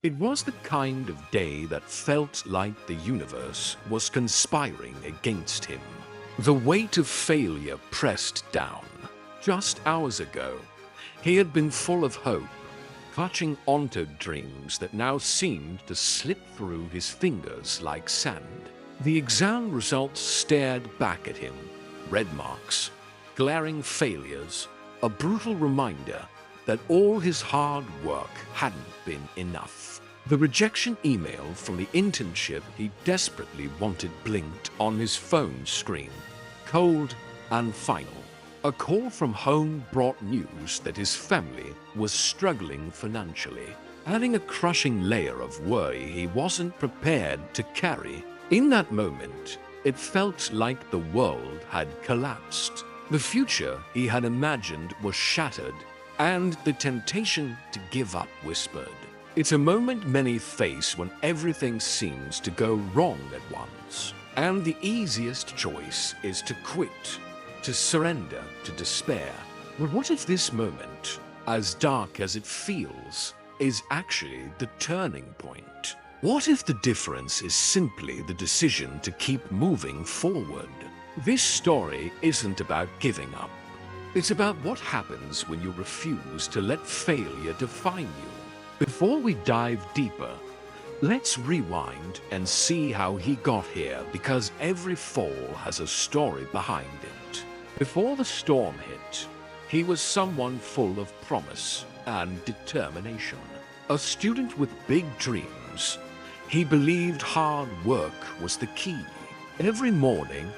It was the kind of day that felt like the universe was conspiring against him. The weight of failure pressed down. Just hours ago, he had been full of hope, clutching onto dreams that now seemed to slip through his fingers like sand. The exam results stared back at him. Red marks, glaring failures, a brutal reminder that all his hard work hadn't been enough. The rejection email from the internship he desperately wanted blinked on his phone screen, cold and final. A call from home brought news that his family was struggling financially, adding a crushing layer of worry he wasn't prepared to carry. In that moment, it felt like the world had collapsed. The future he had imagined was shattered, and the temptation to give up whispered. It's a moment many face when everything seems to go wrong at once, and the easiest choice is to quit, to surrender to despair. But what if this moment, as dark as it feels, is actually the turning point? What if the difference is simply the decision to keep moving forward? This story isn't about giving up. It's about what happens when you refuse to let failure define you. Before we dive deeper, let's rewind and see how he got here, because every fall has a story behind it. Before the storm hit, he was someone full of promise and determination. A student with big dreams, he believed hard work was the key. Every morning,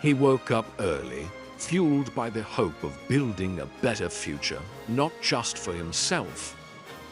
he woke up early, fueled by the hope of building a better future, not just for himself,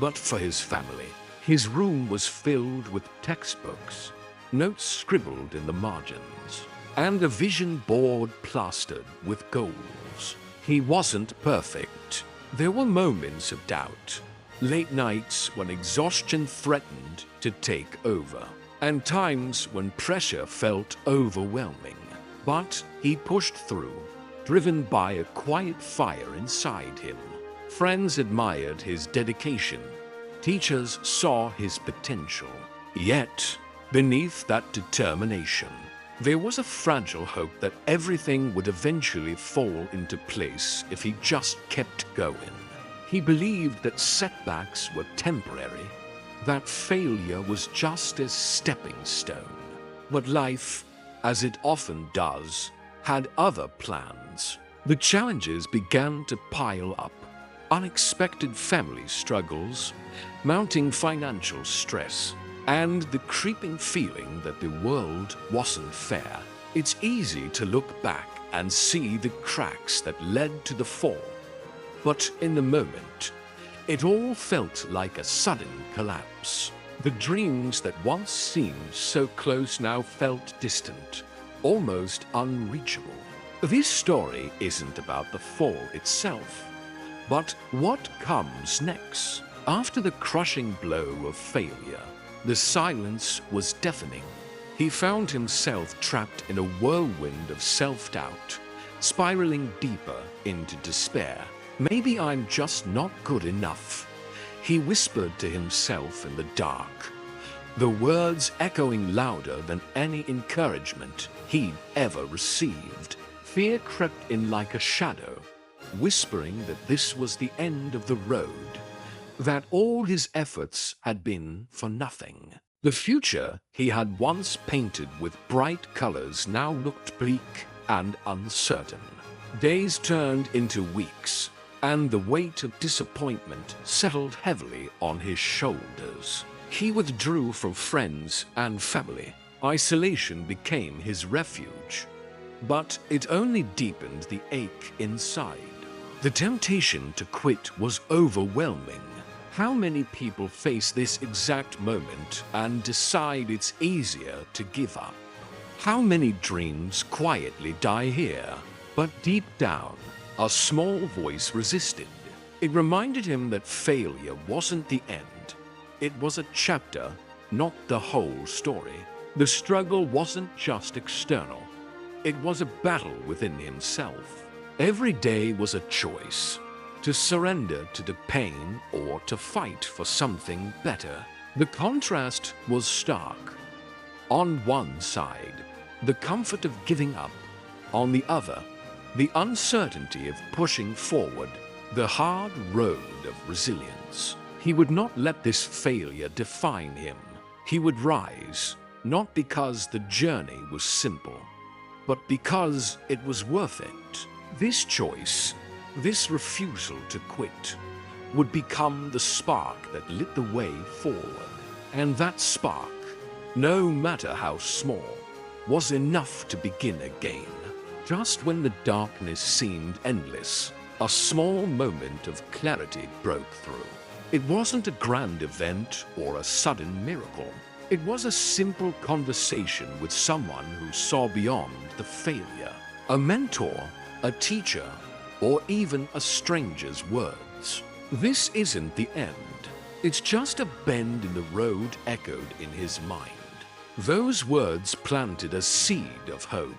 but for his family. His room was filled with textbooks, notes scribbled in the margins, and a vision board plastered with goals. He wasn't perfect. There were moments of doubt, late nights when exhaustion threatened to take over, and times when pressure felt overwhelming. But he pushed through, driven by a quiet fire inside him. Friends admired his dedication. Teachers saw his potential. Yet, beneath that determination, there was a fragile hope that everything would eventually fall into place if he just kept going. He believed that setbacks were temporary, that failure was just a stepping stone. But life, as it often does, had other plans. The challenges began to pile up. Unexpected family struggles, mounting financial stress, and the creeping feeling that the world wasn't fair. It's easy to look back and see the cracks that led to the fall. But in the moment, it all felt like a sudden collapse. The dreams that once seemed so close now felt distant, almost unreachable. This story isn't about the fall itself, but what comes next. After the crushing blow of failure, the silence was deafening. He found himself trapped in a whirlwind of self-doubt, spiraling deeper into despair. Maybe I'm just not good enough, he whispered to himself in the dark, the words echoing louder than any encouragement he'd ever received. Fear crept in like a shadow, whispering that this was the end of the road, that all his efforts had been for nothing. The future he had once painted with bright colors now looked bleak and uncertain. Days turned into weeks, and the weight of disappointment settled heavily on his shoulders. He withdrew from friends and family. Isolation became his refuge, but it only deepened the ache inside. The temptation to quit was overwhelming. How many people face this exact moment and decide it's easier to give up? How many dreams quietly die here? But deep down, a small voice resisted. It reminded him that failure wasn't the end. It was a chapter, not the whole story. The struggle wasn't just external. It was a battle within himself. Every day was a choice, to surrender to the pain or to fight for something better. The contrast was stark. On one side, the comfort of giving up. On the other, the uncertainty of pushing forward, the hard road of resilience. He would not let this failure define him. He would rise, not because the journey was simple, but because it was worth it. This choice, this refusal to quit, would become the spark that lit the way forward. And that spark, no matter how small, was enough to begin again. Just when the darkness seemed endless, a small moment of clarity broke through. It wasn't a grand event or a sudden miracle. It was a simple conversation with someone who saw beyond the failure. A mentor, a teacher, or even a stranger's words. This isn't the end. It's just a bend in the road echoed in his mind. Those words planted a seed of hope.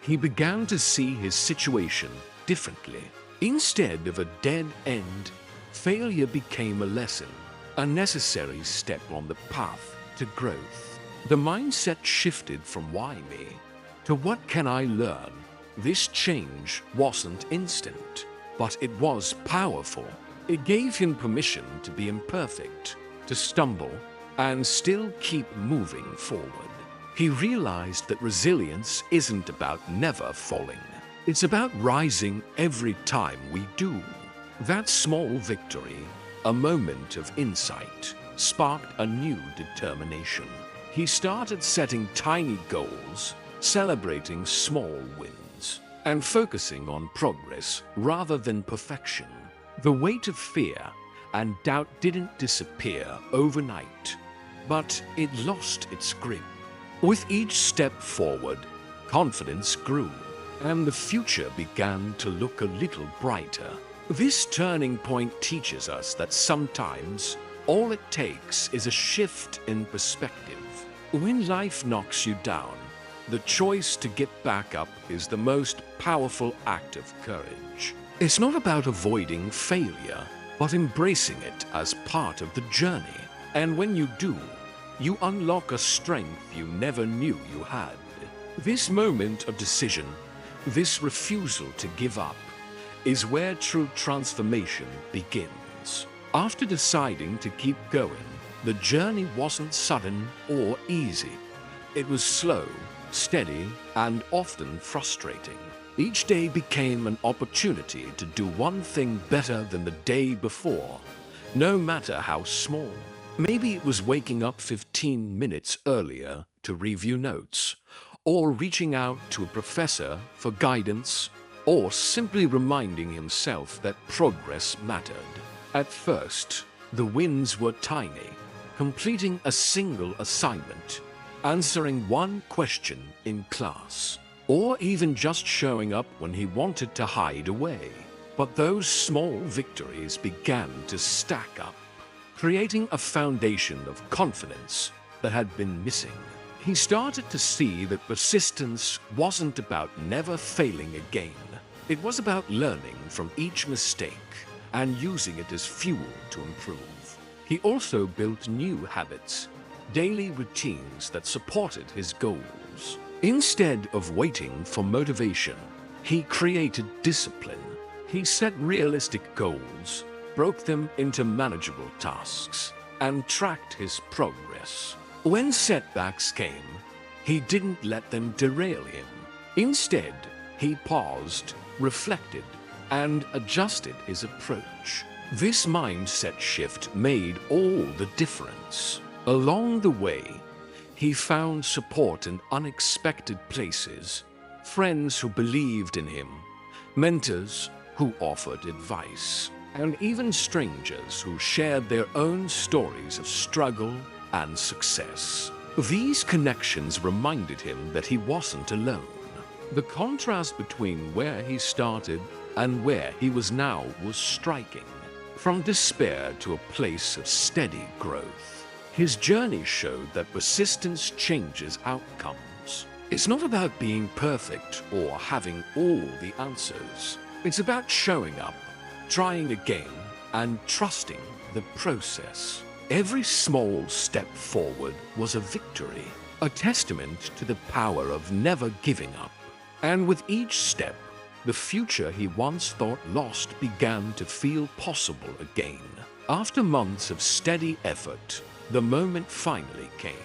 He began to see his situation differently. Instead of a dead end, failure became a lesson, a necessary step on the path to growth. The mindset shifted from why me to what can I learn. This change wasn't instant, but it was powerful. It gave him permission to be imperfect, to stumble, and still keep moving forward. He realized that resilience isn't about never falling. It's about rising every time we do. That small victory, a moment of insight, sparked a new determination. He started setting tiny goals, celebrating small wins, and focusing on progress rather than perfection. The weight of fear and doubt didn't disappear overnight, but it lost its grip. With each step forward, confidence grew, and the future began to look a little brighter. This turning point teaches us that sometimes all it takes is a shift in perspective. When life knocks you down, the choice to get back up is the most powerful act of courage. It's not about avoiding failure, but embracing it as part of the journey. And when you do, you unlock a strength you never knew you had. This moment of decision, this refusal to give up, is where true transformation begins. After deciding to keep going, the journey wasn't sudden or easy. It was slow, steady, and often frustrating. Each day became an opportunity to do one thing better than the day before, no matter how small. Maybe it was waking up 15 minutes earlier to review notes, or reaching out to a professor for guidance, or simply reminding himself that progress mattered. At first, the wins were tiny, completing a single assignment, answering one question in class, or even just showing up when he wanted to hide away. But those small victories began to stack up, creating a foundation of confidence that had been missing. He started to see that persistence wasn't about never failing again. It was about learning from each mistake and using it as fuel to improve. He also built new habits, daily routines that supported his goals. Instead of waiting for motivation, he created discipline. He set realistic goals, broke them into manageable tasks, and tracked his progress. When setbacks came, he didn't let them derail him. Instead, he paused, reflected, and adjusted his approach. This mindset shift made all the difference. Along the way, he found support in unexpected places, friends who believed in him, mentors who offered advice, and even strangers who shared their own stories of struggle and success. These connections reminded him that he wasn't alone. The contrast between where he started and where he was now was striking. From despair to a place of steady growth, his journey showed that persistence changes outcomes. It's not about being perfect or having all the answers. It's about showing up, trying again, and trusting the process. Every small step forward was a victory, a testament to the power of never giving up. And with each step, the future he once thought lost began to feel possible again. After months of steady effort, the moment finally came.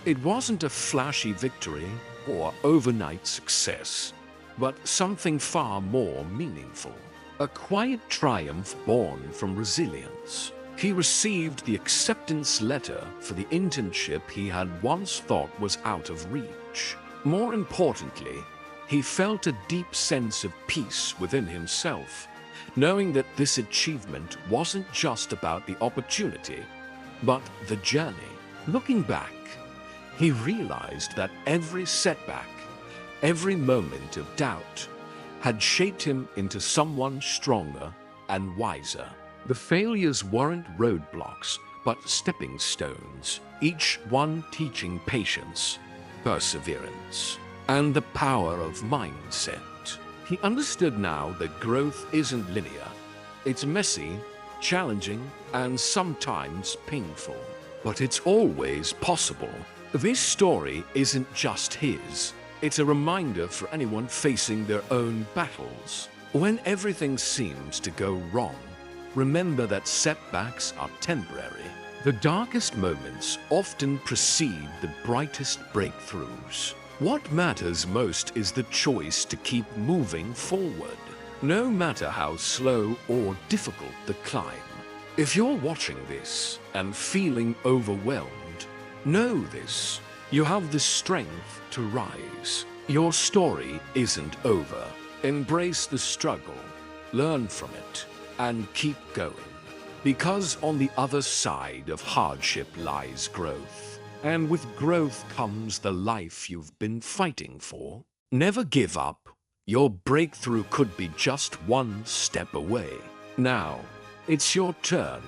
It wasn't a flashy victory or overnight success, but something far more meaningful. A quiet triumph born from resilience. He received the acceptance letter for the internship he had once thought was out of reach. More importantly, he felt a deep sense of peace within himself, knowing that this achievement wasn't just about the opportunity, but the journey. Looking back, he realized that every setback, every moment of doubt, had shaped him into someone stronger and wiser. The failures weren't roadblocks, but stepping stones, each one teaching patience, perseverance, and the power of mindset. He understood now that growth isn't linear. It's messy, challenging, and sometimes painful, but it's always possible. This story isn't just his. It's a reminder for anyone facing their own battles. When everything seems to go wrong, remember that setbacks are temporary. The darkest moments often precede the brightest breakthroughs. What matters most is the choice to keep moving forward, no matter how slow or difficult the climb. If you're watching this and feeling overwhelmed, know this: you have the strength to rise. Your story isn't over. Embrace the struggle, learn from it, and keep going. Because on the other side of hardship lies growth. And with growth comes the life you've been fighting for. Never give up. Your breakthrough could be just one step away. Now, it's your turn.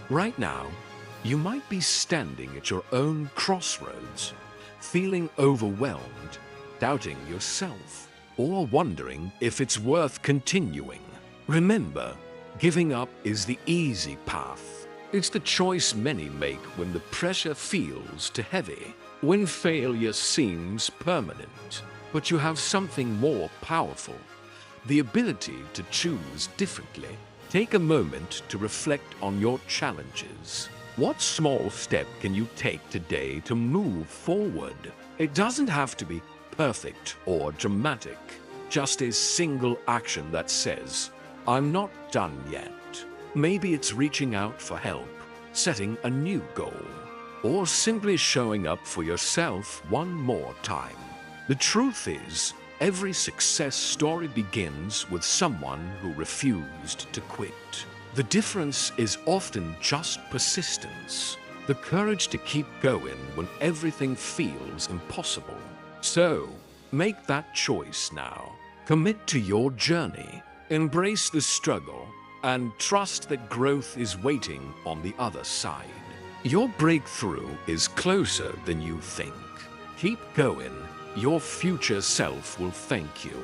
Right now, you might be standing at your own crossroads, feeling overwhelmed, doubting yourself, or wondering if it's worth continuing. Remember, giving up is the easy path. It's the choice many make when the pressure feels too heavy, when failure seems permanent. But you have something more powerful: the ability to choose differently. Take a moment to reflect on your challenges. What small step can you take today to move forward? It doesn't have to be perfect or dramatic, just a single action that says, "I'm not done yet." Maybe it's reaching out for help, setting a new goal, or simply showing up for yourself one more time. The truth is, every success story begins with someone who refused to quit. The difference is often just persistence, the courage to keep going when everything feels impossible. So, make that choice now. Commit to your journey, embrace the struggle, and trust that growth is waiting on the other side. Your breakthrough is closer than you think. Keep going. Your future self will thank you.